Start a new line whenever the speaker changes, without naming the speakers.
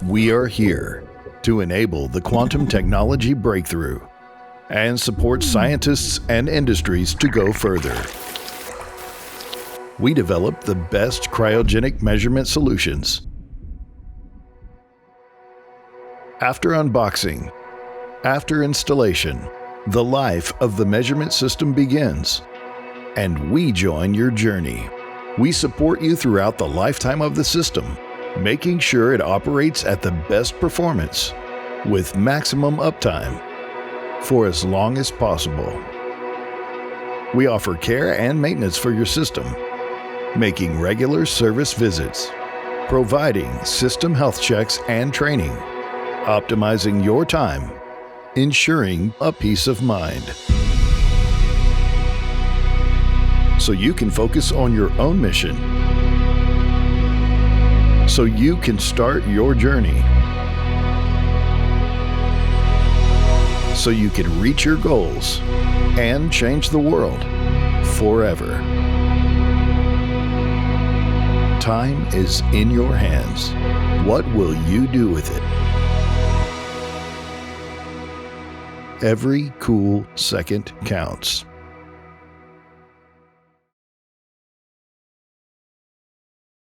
We are here to enable the quantum technology breakthrough and support scientists and industries to go further. We develop the best cryogenic measurement solutions. After unboxing, after installation, the life of the measurement system begins, and we join your journey. We support you throughout the lifetime of the system, making sure it operates at the best performance with maximum uptime for as long as possible. We offer care and maintenance for your system, making regular service visits, providing system health checks and training, optimizing your time, ensuring a peace of mind. So you can focus on your own mission. So you can start your journey. So you can reach your goals and change the world forever. Time is in your hands. What will you do with it? Every cool second counts.